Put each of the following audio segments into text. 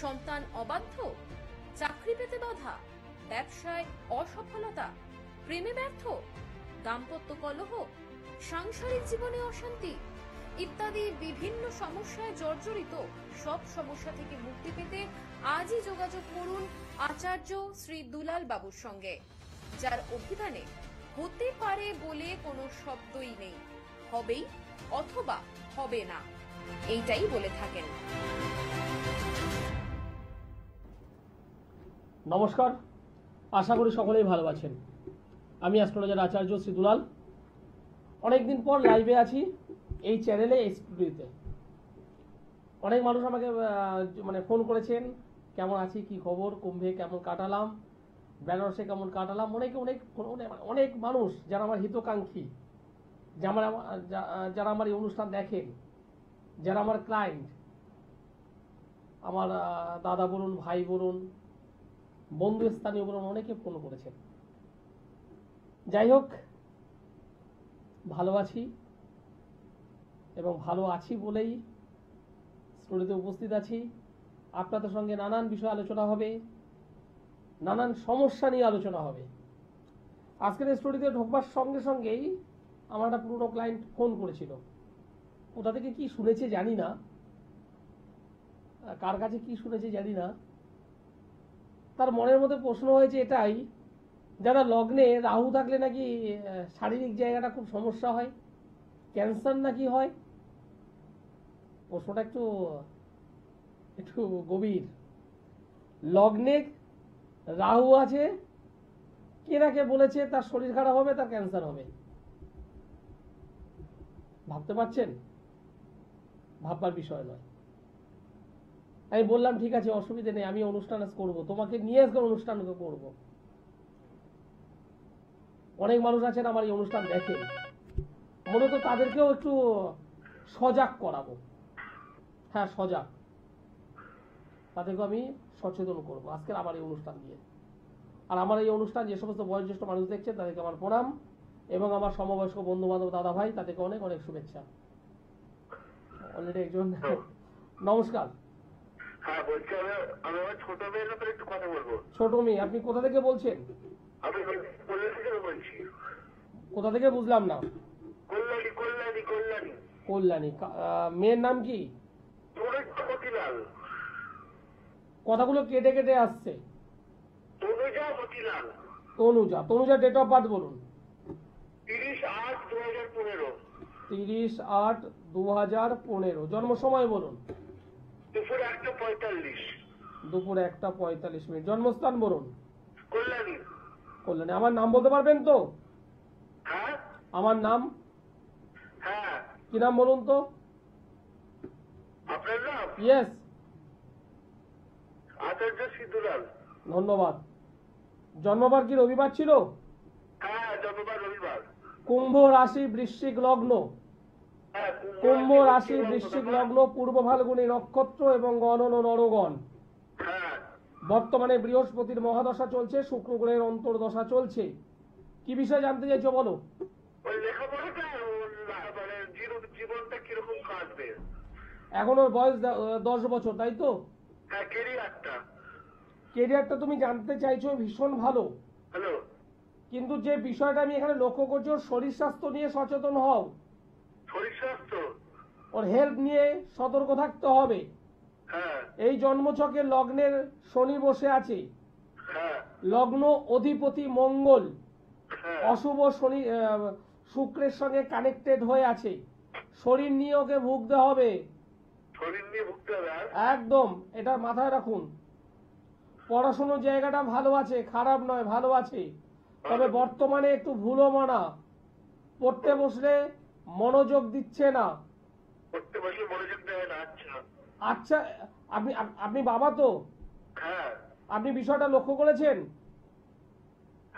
সন্তান অবাধ্য, চাকরি পেতে বাধা, ব্যবসায় অসফলতা, প্রেমে ব্যর্থ, দাম্পত্য কলহ, সাংসারিক জীবনে অশান্তি ইত্যাদি বিভিন্ন সমস্যায় জর্জরিত। সব সমস্যা থেকে মুক্তি পেতে আজই যোগাযোগ করুন আচার্য শ্রী দুলাল বাবুর সঙ্গে, যার অভিধানে হতে পারে বলে কোনো শব্দই নেই, হবেই অথবা হবে না, এইটাই বলে থাকেন। নমস্কার, আশা করি সকলেই ভালো আছেন। আমি অ্যাস্ট্রোলজার আচার্য শ্রী দুলাল। অনেকদিন পর লাইভে আছি এই চ্যানেলে, এই স্টুডিওতে। অনেক মানুষ আমাকে ফোন করেছেন, কেমন আছি, কি খবর, কুম্ভে কেমন কাটালাম, বেনারসে কেমন কাটালাম। অনেক মানুষ যারা আমার হিতকাঙ্ক্ষী, যারা আমার এই অনুষ্ঠান দেখেন, যারা আমার ক্লায়েন্ট, আমার দাদা বলুন, ভাই বলুন, বন্ধু স্থানীয় বলুন, অনেকে ফোন করেছেন। যাই হোক, ভালো আছি এবং ভালো আছি বলেই স্টুডিওতে উপস্থিত আছি। আপনাদের সঙ্গে নানান বিষয় আলোচনা হবে, নানান সমস্যা নিয়ে আলোচনা হবে। আজকের স্টুডিওতে ঢোকবার সঙ্গে সঙ্গেই আমার একটা পুরনো ক্লায়েন্ট ফোন করেছিল। কোথা থেকে কি শুনেছে জানি না, কার কাছে কি শুনেছে জানি না। তার মনের মধ্যে প্রশ্ন হয়েছে এটাই, যারা লগ্নে রাহু থাকলে নাকি শারীরিক জায়গাটা খুব সমস্যা হয়, ক্যান্সার নাকি হয়। প্রশ্নটা একটু গভীর। লগ্নে রাহু আছে, কে নাকি বলেছে তার শরীর খারাপ হবে, তার ক্যান্সার হবে। ভাবতে পারছেন? ভাববার বিষয় নয়। আমি বললাম ঠিক আছে, অসুবিধা নেই, আমি অনুষ্ঠান করবো, তোমাকে নিয়ে আজকে অনুষ্ঠান করব। অনেক মানুষ আছেন আমার এই অনুষ্ঠান দেখেন, মূলত তাদেরকেও একটু সজাগ করাবো। হ্যাঁ, সজাগ, তাদেরকে আমি সচেতন করবো আজকের আমার এই অনুষ্ঠান দিয়ে। আর আমার এই অনুষ্ঠান যে সমস্ত বয়োজ্যেষ্ঠ মানুষ দেখছে তাদেরকে আমার প্রণাম, এবং আমার সমবয়স্ক বন্ধু বান্ধব, দাদা ভাই, তাদেরকে অনেক অনেক শুভেচ্ছা। অলরেডি একজন নমস্কার। হ্যাঁ, বলছি আমি আমার ছোট মেয়ের ব্যাপারে একটু কথা বলবো। ছোট মেয়ে? আপনি কোথা থেকে বলছেন? আমি কল্যাণী থেকে বলছি। কোথা থেকে বুঝলাম না। কল্যাণী কল্যাণী কল্যাণী কল্যাণী। মেয়ের নাম কি? তনুজা মতিলাল। কথাগুলো কেটে কেটে আসছে। Tanuja Motilal. Tanuja. Tanuja date of birth বলুন। 30/8/2015। 30/8/2015। জন্ম সময় বলুন। দুপুর 1:45। দুপুর 1:45। জন্মস্থান বলুন। কল্যাণী। কল্যাণী। আমার নাম বলতে পারবেন তো? হ্যাঁ, আমার নাম? হ্যাঁ। কি নাম বলুন তো? আপনার নাম? ইয়েস। আচার্য শ্রী দুলাল। ধন্যবাদ। জন্মবার কি রবিবার ছিল? হ্যাঁ, জন্মবার রবিবার। কুম্ভ রাশি, বৃশ্চিক লগ্ন। হ্যাঁ, কুম্ভ রাশি, বৃশ্চিক লগ্ন, পূর্ব ফাল্গুনী নক্ষত্র এবং গণন ও নরগণ। হ্যাঁ। বর্তমানে বৃহস্পতির মহাদশা চলছে, শুক্র গ্রহের অন্তর্দশা চলছে। কি বিষয় জানতে চাইছো বলো? ওই লেখাপড়াটা মানে জীবনটা কিরকম কাটবে। এখন ওর বয়স 10 বছর, তাই তো? হ্যাঁ, কেরিয়ারটা। কেরিয়ারটা তুমি জানতে চাইছো, ভীষণ ভালো। হ্যালো। কিন্তু যে বিষয়টা আমি এখানে লক্ষ্য করছি, ওর শরীর স্বাস্থ্য নিয়ে সচেতন হও। শরীর স্বাস্থ্য? ওর হেলথ নিয়ে সতর্ক থাকতে হবে। হ্যাঁ। এই জন্মছকে লগ্নের শনি বসে আছে, হ্যাঁ। লগ্ন অধিপতি মঙ্গল হ্যাঁ। অশুভ শনি শুক্রের সঙ্গে কানেক্টেড হয়ে আছে। শরীর নিয়ে ওকে ভুগতে হবে, শরীর নিয়ে ভুগতে হবে। একদম এটা মাথায় রাখুন। পড়াশোনার জায়গাটা ভালো আছে, খারাপ নয়, ভালো আছে। তবে বর্তমানে একটু ভুলো মানা, পড়তে বসলে মনোযোগ দিচ্ছে না। পড়তে বসলে মনোযোগ দেয় না। আচ্ছা আচ্ছা, আপনি বাবা তো? হ্যাঁ। আপনি বিষয়টা লক্ষ্য করেছেন?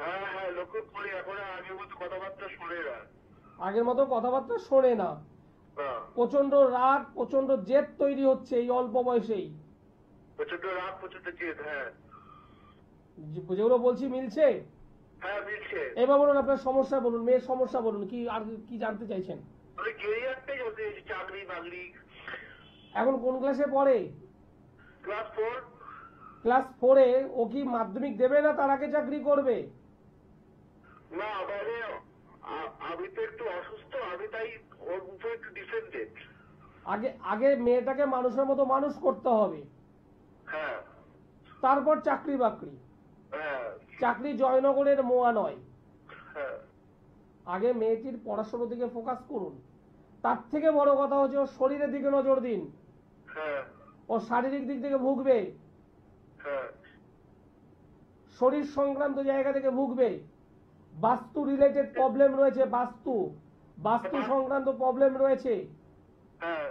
হ্যাঁ, হ্যাঁ, লক্ষ্য করি। এখন আগের মতো কথাবার্তা শোনে না। আগের মতো কথাবার্তা শোনে না। প্রচন্ড রাগ, প্রচন্ড জেদ তৈরি হচ্ছে এই অল্প বয়সেই। প্রচন্ড রাগ, প্রচন্ড জেদ। হ্যাঁ, যেগুলো বলছি মিলছে? হ্যাঁ, মিলছে। এবার বলুন আপনার সমস্যা বলুন, মেয়ের সমস্যা বলুন, কি আর কি জানতে চাইছেন? আমি কেরিয়ারটাই জানতে চাইছি, চাকরি বাকরি। এখন কোন ক্লাসে পড়ে? ক্লাস 4। ক্লাস 4-এ ও কি মাধ্যমিক দেবে না তার আগে চাকরি করবে? না মানে আমি তো একটু অসুস্থ, আমি তাই ওর উপরে একটু ডিপেন্ডেন্ট। আগে আগে মেয়েটাকে মানুষের মতো মানুষ করতে হবে, হ্যাঁ তারপর চাকরি বাকরি। হ্যাঁ চাকরি জয়নগরের মোয়া নয়। হ্যাঁ আগে মেয়েটির পড়াশোনার দিকে ফোকাস করুন। তার থেকে বড় কথা হচ্ছে ওর শরীরের দিকে নজর দিন। হ্যাঁ ও শারীরিক দিক থেকে ভুগবে, হ্যাঁ শরীর সংক্রান্ত জায়গা থেকে ভুগবে। বাস্তু রিলেটেড প্রবলেম রয়েছে, বাস্তু বাস্তু সংক্রান্ত প্রবলেম রয়েছে। হ্যাঁ।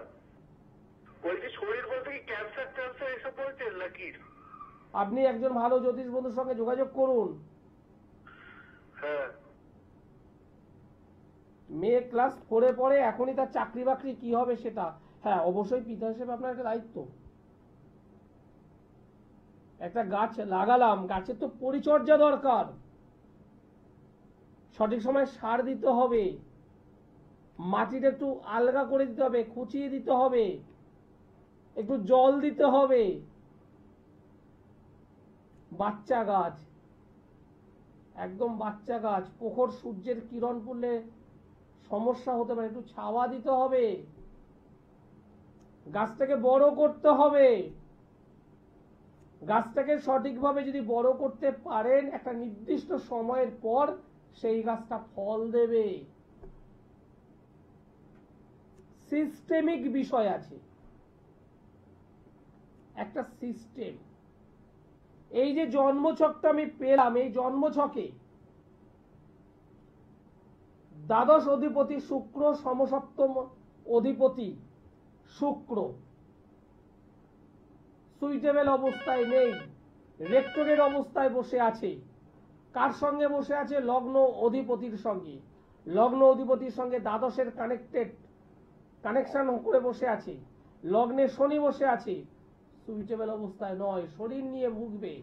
বলছি শরীর বলতে কি ক্যান্সার ট্যান্সার এসব বলছেন নাকি? আপনি একজন ভালো জ্যোতিষ বন্ধুর সঙ্গে যোগাযোগ করুন। হ্যাঁ মেয়ে ক্লাস 4-এ পড়ে, এখনই তার চাকরি বাকরি কি হবে সেটা, হ্যাঁ অবশ্যই পিতা হিসেবে আপনার একটা দায়িত্ব। একটা গাছ লাগালাম, গাছের তো পরিচর্যা দরকার, সঠিক সময় সার দিতে হবে, মাটিটা একটু আলগা করে দিতে হবে, খুঁচিয়ে দিতে হবে, একটু জল দিতে হবে। বাচ্চা গাছ, একদম বাচ্চা গাছ, প্রখর সূর্যের কিরণ পড়লে সমস্যা হতে পারে, একটু ছাওয়া দিতে হবে, গাছটাকে বড় করতে হবে। গাছটাকে সঠিকভাবে যদি বড় করতে পারেন, একটা নির্দিষ্ট সময়ের পর সেই গাছটা ফল দেবে। সিস্টেমিক বিষয় আছে, একটা সিস্টেম। এই যে জন্মছকটা আমি পেলাম, এই জন্মছকে দ্বাদশ অধিপতি শুক্র, সমসপ্তম অধিপতি শুক্র সুইটেবল অবস্থায় নেই, রেক্টরের অবস্থায় বসে আছে। কার সঙ্গে বসে আছে? লগ্ন অধিপতির সঙ্গে। লগ্ন অধিপতির সঙ্গে দ্বাদশের কানেকশন করে বসে আছে। লগ্নে শনি বসে আছে, সুইটেবল অবস্থায় নয়, শরীর নিয়ে ভুগবে।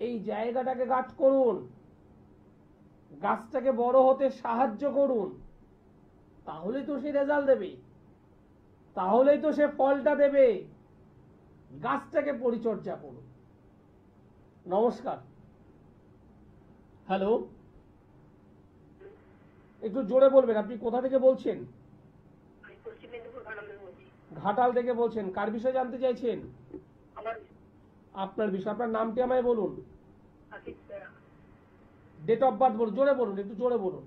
এই জায়গাটাকে গাছ করুন, গাছটাকে বড় হতে সাহায্য করুন, তাহলেই তো সে রেজাল্ট দেবে, তাহলেই তো সে ফলটা দেবে। গাছটাকে পরিচর্যা করুন। নমস্কার। হ্যালো, একটু জোরে বলবেন, আপনি কোথা থেকে বলছেন? ঘাটাল থেকে বলছেন। কার বিষয়ে জানতে চাইছেন? আপনার বিষয়। আপনার নামটি আমায় বলুন। ডেট অফ বার্থ বলুন, জোরে বলুন, একটু জোরে বলুন।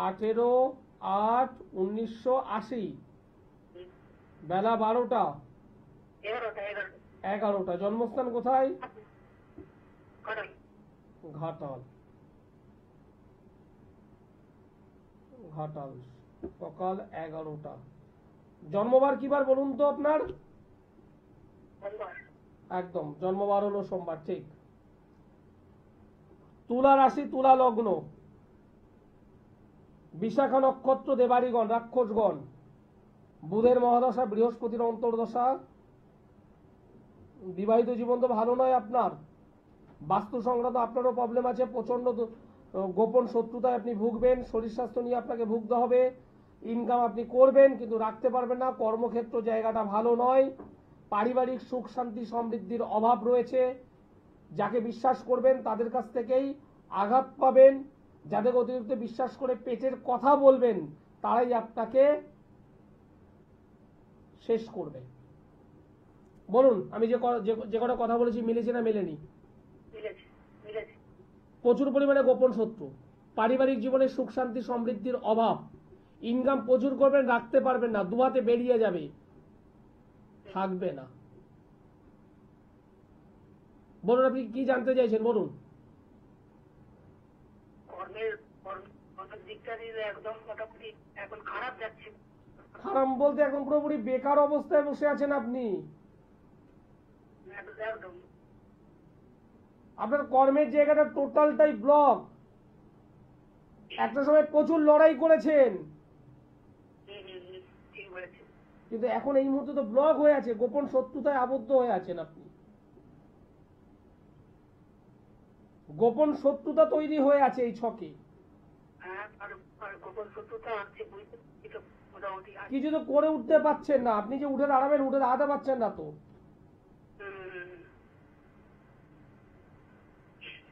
18/8/1980, বেলা 12টা 11টা। জন্মস্থান কোথায়? ঘাটাল। ঘাটাল, সকাল 11টা। জন্মবার কিবার বলুন তো আপনার? একদম, জন্মবার হলো সোমবার, ঠিক। তুলা রাশি, তুলা লগ্ন, বিশাখা নক্ষত্র, দেবাড়িগণ, রাক্ষসগণ। বুধের মহাদশা, বৃহস্পতির অন্তর্দশা। বিবাহিত জীবন তো ভালো নয় আপনার। বাস্তু সংক্রান্ত আপনারও প্রবলেম আছে, প্রচন্ড গোপন শত্রুতায় আপনি ভুগবেন। শরীর স্বাস্থ্য নিয়ে আপনাকে ভুগতে হবে। ইনকাম আপনি করবেন কিন্তু রাখতে পারবেন না। কর্মক্ষেত্র জায়গাটা ভালো নয়। পারিবারিক সুখ শান্তি সমৃদ্ধির অভাব রয়েছে। যাকে বিশ্বাস করবেন তাদের কাছ থেকেই আঘাত পাবেন। যাদের অতিরিক্ত বিশ্বাস করে পেটের কথা বলবেন তারাই আপনাকে শেষ করবে। বলুন, আমি যে কটা কথা বলেছি মিলেছে না মেলেনি? প্রচুর পরিমাণে গোপন শত্রু, পারিবারিক জীবনে সুখ শান্তি সমৃদ্ধির অভাব, ইনকাম প্রচুর করবেন রাখতে পারবেন না, দুহাতে বেরিয়ে যাবে, থাকবে না। বলুন, আপনি কি জানতে চাইছেন বলুন। খারাপ বলতে এখন পুরোপুরি বেকার অবস্থায় বসে আছেন আপনি। আপনার কর্মের জায়গাটা টোটালটাই ব্লক। একটা সময় প্রচুর লড়াই করেছেন, কিন্তু এখন এই মুহূর্তে তো ব্লক হয়ে আছে, গোপন শত্রুতায় আবদ্ধ হয়ে আছেন আপনি। গোপন শত্রুতা তৈরি হয়ে আছে এই ছকে। মোটামুটি আছে। কিছু তো করে উঠতে পারছেন না, আপনি যে উঠে দাঁড়াবেন, উঠে দাঁড়াতে পারছেন না তো। হুম।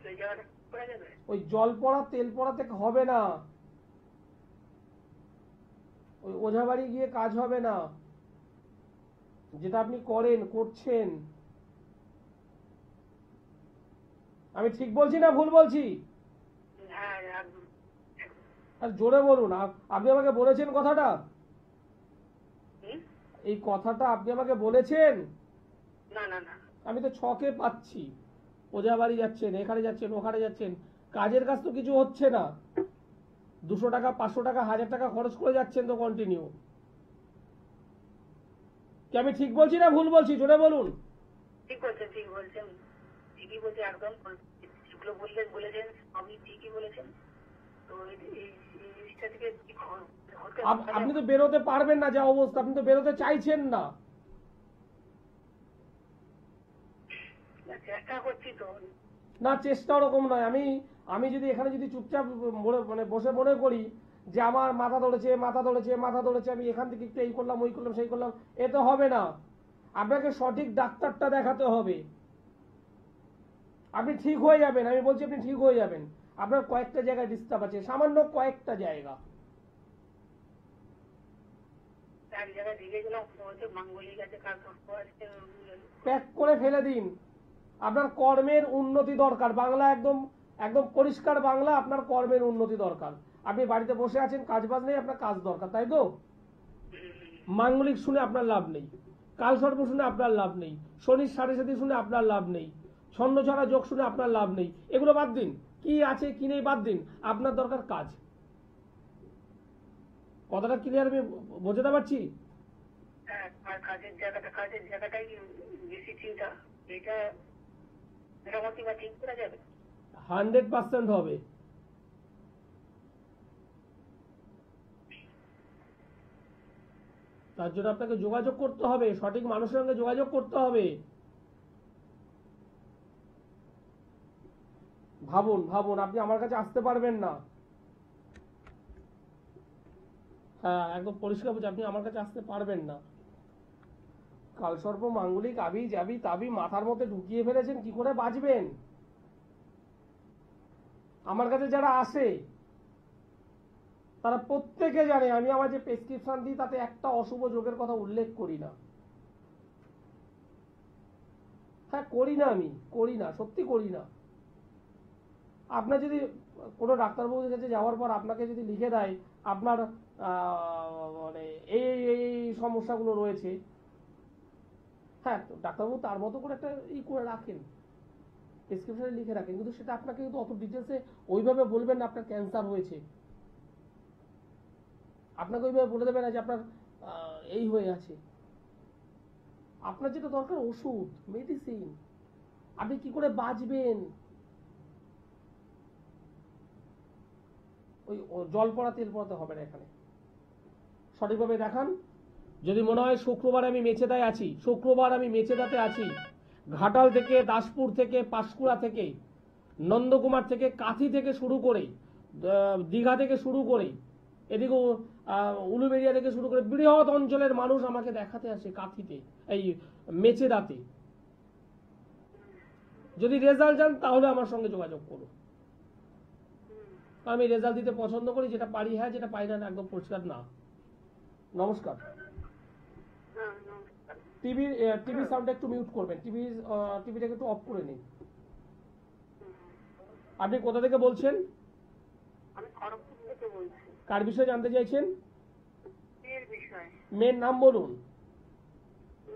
সেই জায়গাটা করা যাবে? ওই জল পড়া তেল পড়া থেকে হবে না, ওই ওঝা বাড়ি গিয়ে কাজ হবে না। যেটা আপনি করছেন, আমি ঠিক বলছি না ভুল বলছি? হ্যাঁ, একদম। আর জোরে বলুন, আপনি আমাকে বলেছেন কথাটা, হুম? এই কথাটা আপনি আমাকে বলেছেন? না না না। আমি তো ছকে পাচ্ছি, ওঝা বাড়ি যাচ্ছেন, এখানে যাচ্ছেন, ওখানে যাচ্ছেন, কাজের কাজ তো কিছু হচ্ছে না। 200 টাকা 500 টাকা 1000 টাকা খরচ করে যাচ্ছেন তো কন্টিনিউ। কি আমি ঠিক বলছি না ভুল বলছি, জোরে বলুন। ঠিক বলছেন, ঠিক বলছেন, ঠিকই বলছে একদম। যেগুলো বলেছেন আমি ঠিকই বলেছেন। তো এই জিনিসটা থেকে কি হতে আপনি তো বেরোতে পারবেন না, যা অবস্থা, আপনি তো বেরোতে চাইছেন না। চেষ্টা করছি তো। না, চেষ্টা ওরকম নয়। আমি যদি এখানে যদি চুপচাপ বসে মনে করি যে আমার মাথা ধরেছে, আমি এখান থেকে একটু এই করলাম, ওই করলাম, সেই করলাম, এ তো হবে না। আপনাকে সঠিক ডাক্তারটা দেখাতে হবে। আপনি ঠিক হয়ে যাবেন, আমি বলছি আপনি ঠিক হয়ে যাবেন। আপনার কয়েকটা জায়গায় ডিস্টার্ব আছে, সামান্য কয়েকটা জায়গা। এক জায়গায় ঢেকে গেলাম, মাঙ্গলিক আছে, কাজ আছে। প্যাক করে ফেলে দিন। আপনার কর্মের উন্নতি দরকার, বাংলা একদম একদম পরিষ্কার বাংলা, আপনার কর্মের উন্নতি দরকার। আপনি বাড়িতে বসে আছেন, কাজ বাজ নেই, আপনার কাজ দরকার, তাই তো? মাঙ্গলিক শুনে আপনার লাভ নেই, কালসর্প শুনে আপনার লাভ নেই, শনির 7.5 শুনে আপনার লাভ নেই, ছন্নছড়া যোগ শুনে আপনার লাভ নেই। এগুলো বাদ দিন, কি আছে কি নেই বাদ দিন, আপনার দরকার কাজ। কথাটা ক্লিয়ার আমি বোঝাতে পারছি? আর কাজের জায়গাটাই বেশি চিন্তা। এটা মেরামতি বা ঠিক করা যাবে? 100% হবে। তার জন্য আপনাকে যোগাযোগ করতে হবে, সঠিক মানুষের সঙ্গে যোগাযোগ করতে হবে। ভাবুন আপনি আমার কাছে আসতে পারবেন না। হ্যাঁ, একদম পরিষ্কার বলছি, আপনি আমার কাছে আসতে পারবেন না। কালসর্প মাঙ্গলিক আবি যাবি তাবি মাথার মধ্যে ঢুকিয়ে ফেলেছেন, কি করে বাঁচবেন? আমার কাছে যারা আসে তারা প্রত্যেকে জানে আমি আমার যে প্রেসক্রিপশন দিই তাতে একটা অশুভ যোগের কথা উল্লেখ করি না। হ্যাঁ, করি না, আমি করি না, সত্যি করি না। আপনার যদি কোনো ডাক্তারবাবুর কাছে যাওয়ার পর আপনাকে যদি লিখে দেয় আপনার মানে এই এই এই সমস্যাগুলো রয়েছে, হ্যাঁ, তো ডাক্তারবাবু তার মতো করে একটা করে রাখেন, প্রেসক্রিপশনে লিখে রাখেন, কিন্তু সেটা আপনাকে কিন্তু অত ডিটেলসে ওইভাবে বলবেন না আপনার ক্যান্সার হয়েছে। আপনাকে ওইভাবে বলে দেবে না যে আপনার এই হয়ে আছে। আপনার যেটা দরকার ওষুধ, মেডিসিন। আপনি কি করে বাঁচবেন? ওই জল পড়া তেল পড়াতে হবে না এখানে। সঠিকভাবে দেখান। যদি মনে হয় শুক্রবার আমি মেচেদায় আছি, শুক্রবার আমি মেচেদাতে আছি, ঘাটাল থেকে, দাসপুর থেকে, পাঁশকুড়া থেকে, নন্দকুমার থেকে, কাঁথি থেকে শুরু করে, দীঘা থেকে শুরু করে, এদিকে উলুবেড়িয়া থেকে শুরু করে বৃহৎ অঞ্চলের মানুষ আমাকে দেখাতে আসে কাঁথিতে, এই মেচেদাতে। যদি রেজাল্ট চান তাহলে আমার সঙ্গে যোগাযোগ করুন। আমি রেজাল্ট দিতে পছন্দ করি, যেটা পারি হ্যাঁ, যেটা পাই না একদম পরিষ্কার না। নমস্কার। টিভি সাউন্ডটা একটু মিউট করবেন, টিভিটাকে একটু অফ করে নিন। আপনি কোথা থেকে বলছেন? আমি খড়গপুর থেকে বলছি। কার বিষয়ে জানতে চাইছেন? মেয়ের বিষয়। মেয়ের নাম বলুন।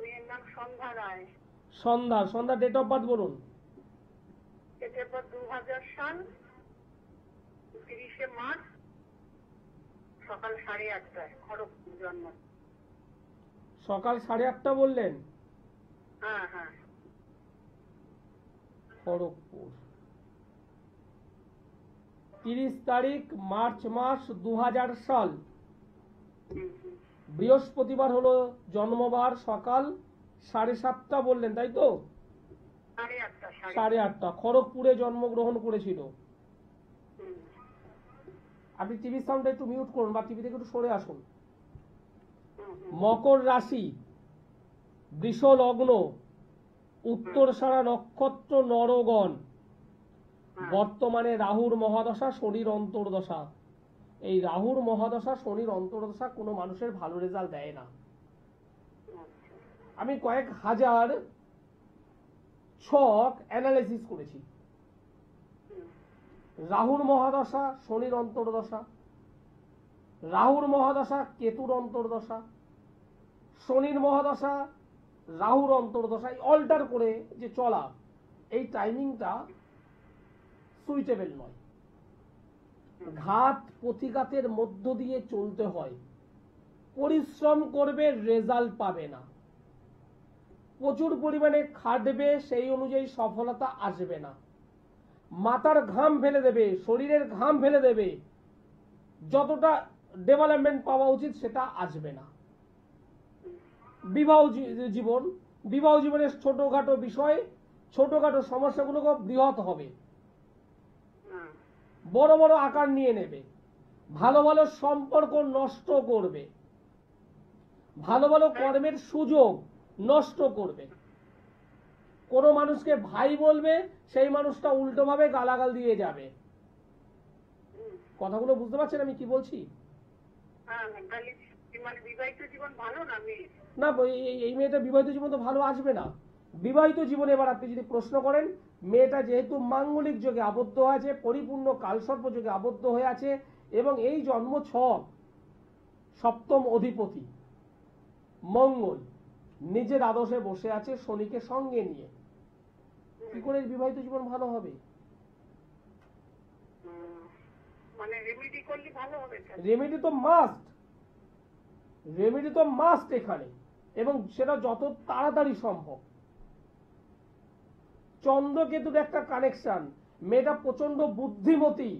মেয়ের নাম সন্ধ্যা রায়। সন্ধ্যা ডেট অফ বার্থ বলুন। ডেট অফ বার্থ 2000 সাল, 30শে মার্চ, সকাল 8:30টায়, খড়গপুর জন্ম। সকাল 8:30 বললেন? হ্যাঁ হ্যাঁ। খড়গপুর। 30 তারিখ মার্চ মাস 2000 সাল, বৃহস্পতিবার হলো জন্মবার, সকাল 7:30 বললেন, তাই তো? 8:30। খড়গপুরে জন্মগ্রহণ করেছিল। আপনি টিভি সাউন্ডটা একটু মিউট করুন বা টিভি থেকে একটু সরে আসুন। মকর রাশি, বৃষ লগ্ন, উত্তরসারা নক্ষত্র, নরগণ। বর্তমানে রাহুর মহাদশা, শনির অন্তর্দশা। এই রাহুর মহাদশা, শনির অন্তর্দশা কোনো মানুষের ভালো রেজাল্ট দেয় না। আমি কয়েক হাজার ছক অ্যানালাইসিস করেছি। রাহুর মহাদশা, শনির অন্তর্দশা, রাহুর মহাদশা, কেতুর অন্তর্দশা, শনির মহাদশা, রাহুর অন্তর্দশা, অল্টার করে যে চলা, এই টাইমিংটা সুইটেবল নয়। ঘাত প্রতিঘাতের মধ্য দিয়ে চলতে হয়। পরিশ্রম করবে, রেজাল্ট পাবে না। প্রচুর পরিমাণে খাটবে, সেই অনুযায়ী সফলতা আসবে না। মাথার ঘাম ফেলে দেবে, শরীরের ঘাম ফেলে দেবে, যতটা ডেভেলপমেন্ট পাওয়া উচিত সেটা আসবে না। বিবাহ জীবনের ছোটখাটো বিষয়, ছোটখাটো সমস্যাগুলোকে বৃহৎ হবে, বড় বড় আকার নিয়ে নেবে। ভালো ভালো সম্পর্ক নষ্ট করবে, ভালো ভালো কর্মের সুযোগ নষ্ট করবে। কোনো মানুষকে ভাই বলবে, সেই মানুষটা উল্টোভাবে গালাগাল দিয়ে যাবে। কথাগুলো বুঝতে পারছেন আমি কি বলছি? না, এই মেয়েটা বিবাহিত জীবন তো ভালো আসবে না। বিবাহিত জীবনে এবার আপনি যদি প্রশ্ন করেন, মেয়েটা যেহেতু মাঙ্গলিক যোগে আবদ্ধ আছে, পরিপূর্ণ কালসর্প যোগে আবদ্ধ হয়ে আছে, এবং এই জন্ম ছক সপ্তম অধিপতি মঙ্গল নিজের আদর্শে বসে আছে শনিকে সঙ্গে নিয়ে, কি করে বিবাহিত জীবন ভালো হবে? রেমেডি তো মাস্ট, রেমেডি তো মাস্ট এখানে, এবং সেটা যত তাড়াতাড়ি সম্ভব। চন্দ্রকেতুর একটা কানেকশন, মেয়েটা প্রচন্ড বুদ্ধিমতী,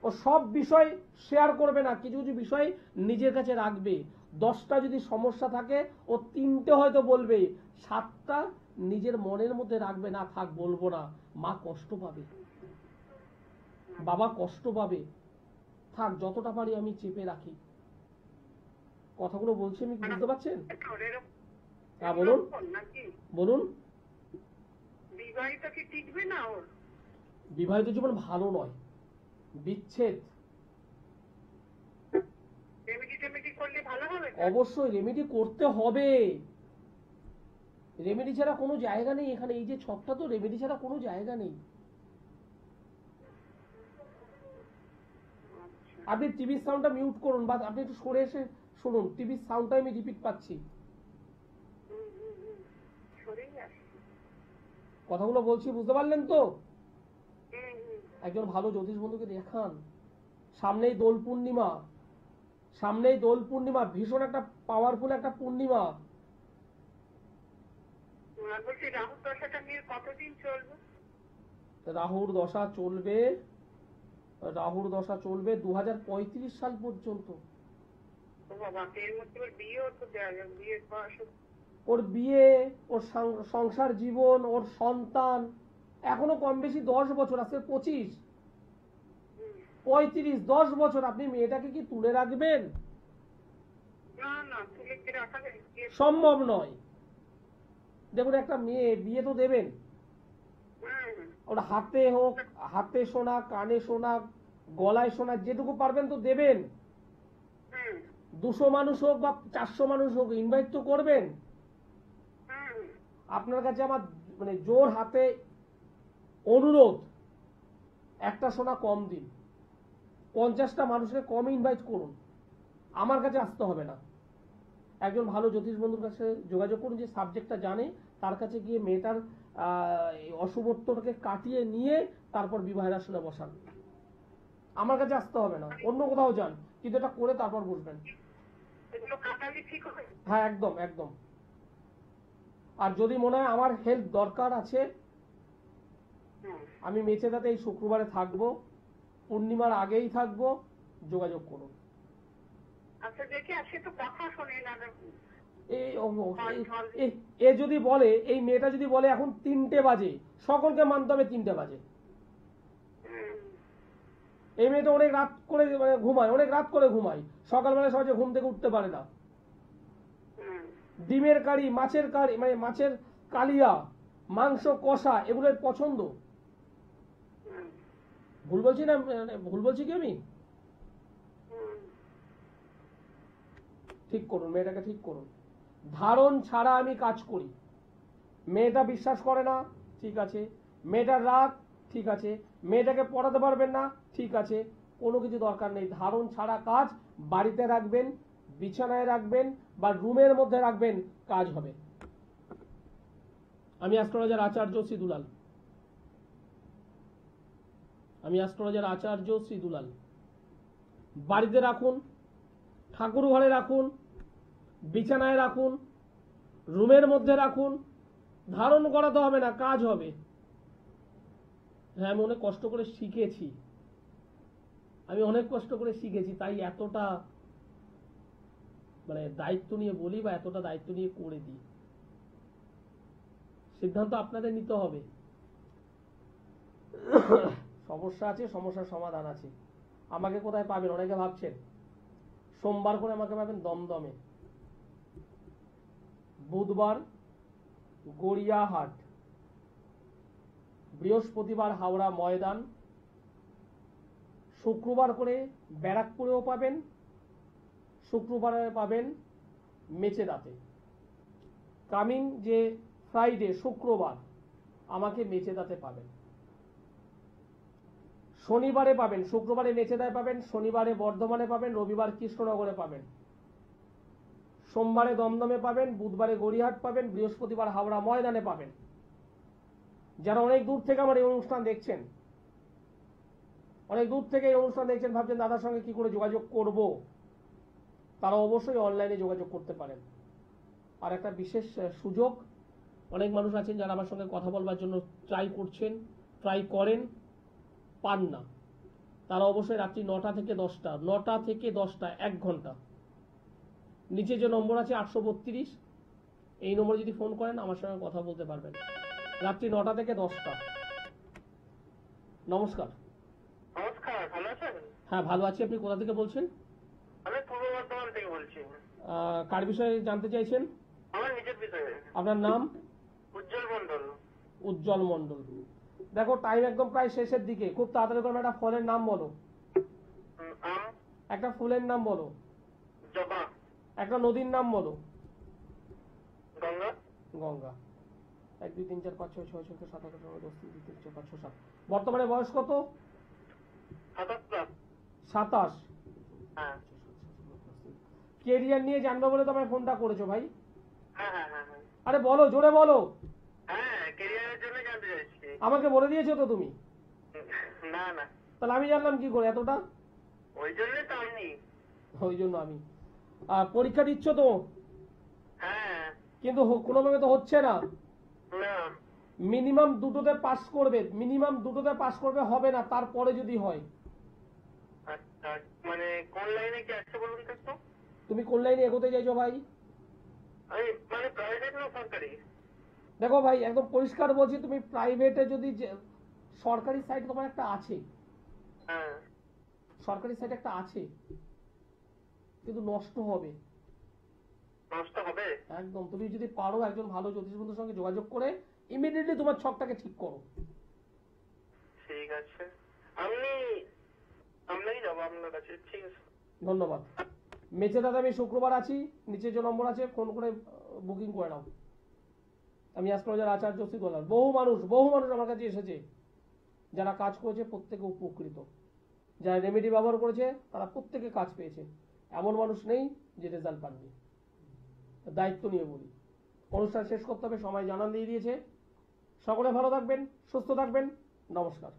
ও সব বিষয় শেয়ার করবে না, কিছু কিছু বিষয় নিজের কাছে রাখবে। 10টা যদি সমস্যা থাকে, ও 3টে হয়তো বলবে, 7টা নিজের মনের মধ্যে রাখবে, না থাক বলবো না, মা কষ্ট পাবে, বাবা কষ্ট পাবে, থাক যতটা পারি আমি চেপে রাখি। কথাগুলো বলছি আমি, বুঝতে পারছেন? হ্যাঁ বলুন, বলুন। বিবাহিত জীবন ভালো নয়, বিচ্ছেদ। অবশ্যই রেমেডি করতে হবে, রেমেডি ছাড়া কোনো জায়গা নেই এখানে। এই যে ছকটা, তো রেমেডি ছাড়া কোনো জায়গা নেই। আপনি টিভির সাউন্ডটা মিউট করুন, বা আপনি একটু সরে এসে শুনুন, টিভির সাউন্ডটা আমি রিপিট পাচ্ছি। কথাগুলো বলছি, বুঝতে পারলেন তো? একজন ভালো জ্যোতিষ বন্ধুকে দেখান। সামনেই দোল পূর্ণিমা, সামনেই দোল পূর্ণিমা, ভীষণ একটা পাওয়ারফুল একটা পূর্ণিমা। রাহুর দশা চলবে, রাহুর দশা চলবে 2035 সাল পর্যন্ত। ওর বিয়ে, ওর সংসার জীবন, ওর সন্তান, এখনো কম বেশি 10 বছর, আজকে 25, 35, 10 বছর। আপনি মেয়েটাকে কি তুলে রাখবেন? সম্ভব নয়। দেখুন, একটা মেয়ে বিয়ে তো দেবেন, ওর হাতে হোক, হাতে সোনা, কানে সোনা, গলায় সোনা, যেটুকু পারবেন তো দেবেন। 200 মানুষ হোক বা 400 মানুষ হোক, ইনভাইট তো করবেন। আপনার কাছে আমার মানে জোর হাতে অনুরোধ, একটা সোনা কম দিন, 50টা মানুষকে কম ইনভাইট করুন, আমার কাছে আসতে হবে না। একজন ভালো জ্যোতিষ বন্ধুর কাছে যোগাযোগ করুন, যে সাবজেক্টটা জানে, তার কাছে গিয়ে মেয়েটার অশুভত্বটাকে কাটিয়ে নিয়ে তারপর বিবাহের আসনে বসান। আমার কাছে আসতে হবে না, অন্য কোথাও যান, কিন্তু এটা করে তারপর বসবেন। হ্যাঁ, একদম একদম। আর যদি মনে হয় আমার হেল্প দরকার আছে, আমি মেচেদাতে এই শুক্রবারে থাকবো, পূর্ণিমার আগেই থাকবো, যোগাযোগ করুন। এ যদি বলে, এই মেয়েটা যদি বলে এখন 3টে বাজে, সকলকে মানতে হবে 3টে বাজে। এই মেয়ে তো অনেক রাত করে মানে ঘুমায়, অনেক রাত করে ঘুমায়, সকালবেলা সহজে ঘুম থেকে উঠতে পারে না। ডিমের কারি, মাছের কারি, মানে মাছের কালিয়া, মাংস কষা, এগুলো পছন্দ। ভুল বলছি না? ভুল বলছি কি আমি? ঠিক করুন, মেয়েটাকে ঠিক করুন। ধারণ ছাড়া আমি কাজ করি, মেয়েটা বিশ্বাস করে না, ঠিক আছে। মেয়েটার রাগ, ঠিক আছে। মেয়েটাকে পড়াতে পারবেন না, ঠিক আছে। কোনো কিছু দরকার নেই, ধারণ ছাড়া কাজ বাড়িতে রাখবেন, বিছানায় রাখবেন বা রুমের মধ্যে রাখবেন, কাজ হবে। আমি অ্যাস্ট্রোলজার আচার্য শ্রী দুলাল, আমি অ্যাস্ট্রোলজার আচার্য শ্রী দুলাল। বাড়িতে রাখুন, ঠাকুর ঘরে রাখুন, বিছানায় রাখুন, রুমের মধ্যে রাখুন, ধারণ করাতে হবে না, কাজ হবে। হ্যাঁ, আমি অনেক কষ্ট করে শিখেছি, আমি অনেক কষ্ট করে শিখেছি, তাই এতটা মানে দায়িত্ব নিয়ে বলি বা এতটা দায়িত্ব নিয়ে করে দিই। সিদ্ধান্ত আপনাদের নিতে হবে। সমস্যা আছে, সমস্যার সমাধান আছে। আমাকে কোথায় পাবেন? অনেকে ভাবছেন সোমবার করে আমাকে পাবেন দমদমে, বুধবার গড়িয়াহাট, বৃহস্পতিবার হাওড়া ময়দান, শুক্রবার করে ব্যারাকপুরেও পাবেন, শুক্রবারে পাবেন মেচেদাতে। কামিং যে ফ্রাইডে, শুক্রবার আমাকে মেচেদাতে পাবেন। শনিবারে পাবেন, শুক্রবারে মেচেদায় পাবেন, শনিবারে বর্ধমানে পাবেন, রবিবার কৃষ্ণনগরে পাবেন, সোমবারে দমদমে পাবেন, বুধবারে গড়িয়াহাট পাবেন, বৃহস্পতিবার হাওড়া ময়দানে পাবেন। যারা অনেক দূর থেকে আমার এই অনুষ্ঠান দেখছেন, অনেক দূর থেকে এই অনুষ্ঠান দেখছেন, ভাবছেন দাদার সঙ্গে কি করে যোগাযোগ করব, তারা অবশ্যই অনলাইনে যোগাযোগ করতে পারেন। আর একটা বিশেষ সুযোগ, অনেক মানুষ আছেন যারা আমার সঙ্গে কথা বলবার জন্য ট্রাই করছেন, ট্রাই করেন, পান না। তারা অবশ্যই রাত্রি 9টা থেকে 10টা, 9টা থেকে 10টা, 1 ঘন্টা, নিচে যে নম্বর আছে 832, এই নম্বরে যদি ফোন করেন আমার সঙ্গে কথা বলতে পারবেন। রাত্রি 9টা থেকে 10টা। নমস্কার। নমস্কার, ভালো আছেন? হ্যাঁ, ভালো আছি। আপনি কোথা থেকে বলছেন? আমি পূর্ব বর্ধমান থেকে বলছি। কার বিষয়ে জানতে চাইছেন? আমার নিজের বিষয়ে। আপনার নাম? উজ্জ্বল মন্ডল। উজ্জ্বল মন্ডল। দেখো, টাইম একদম প্রায় শেষের দিকে, খুব তাড়াতাড়ি করে একটা ফলের নাম বলো। আম। একটা ফুলের নাম বলো। জবা। একটা নদীর নাম বলো। গঙ্গা। গঙ্গা। 1 2 3 4 5 6 6 7 8 9 10 11 12 13 14 15 16 17। বর্তমানে বয়স কত? 27। 27। হ্যাঁ কেরিয়ার নিয়ে জানবো বলে তোমায় ফোনটা করেছো ভাই? হ্যাঁ হ্যাঁ হ্যাঁ হ্যাঁ। আরে বলো, জোরে বলো। হ্যাঁ, ক্যারিয়ারের জন্য জানতে চাইছি। আমাকে বলে দিয়েছো তো তুমি? না না, তাহলে আমি জানলাম কি করে এতটা? ওই জন্যই তো আমি। ওই জন্য আমি। পরীক্ষা দিচ্ছ তো? হ্যাঁ। কিন্তু কোনোভাবে তো হচ্ছে না। না। মিনিমাম দুটোতে পাস করবে, মিনিমাম দুটোতে পাস করবে, হবে না তারপরে যদি হয়। আচ্ছা, মানে কোন লাইনে কি আছে বলুন তো একটু? তুমি কোন লাইনে এগোতে চাইছো ভাই? আমি মানে প্রাইভেট না সরকারি? দেখো ভাই, একদম পরিষ্কার বলছি, তুমি প্রাইভেটে যদি সরকারি সাইট তোমার একটা আছে, হ্যাঁ। সরকারি সাইট একটা আছে, কিন্তু নষ্ট হবে। নষ্ট হবে? একদম। তুমি যদি পারো একজন ভালো জ্যোতিষ বন্ধুর সঙ্গে যোগাযোগ করে ইমিডিয়েটলি তোমার ছকটাকে ঠিক করো। ঠিক আছে, আমি আমরাই যাবো আপনার কাছে। ঠিক আছে, ধন্যবাদ। মেচে দাদা, আমি শুক্রবার আছি, নিচে যে নম্বর আছে ফোন করে বুকিং করে নাও। আমি অ্যাস্ট্রোলজার আচার্য শ্রী দুলাল। বহু মানুষ আমার কাছে এসেছে, যারা কাজ করেছে প্রত্যেকে উপকৃত, যারা রেমেডি ব্যবহার করেছে তারা প্রত্যেকে কাজ পেয়েছে। এমন মানুষ নেই যে রেজাল্ট পাননি। দায়িত্ব নিয়ে বলি। অনুষ্ঠান শেষ করতে হবে, সময় জানান দিয়ে দিয়েছে। সকলে ভালো থাকবেন, সুস্থ থাকবেন। নমস্কার।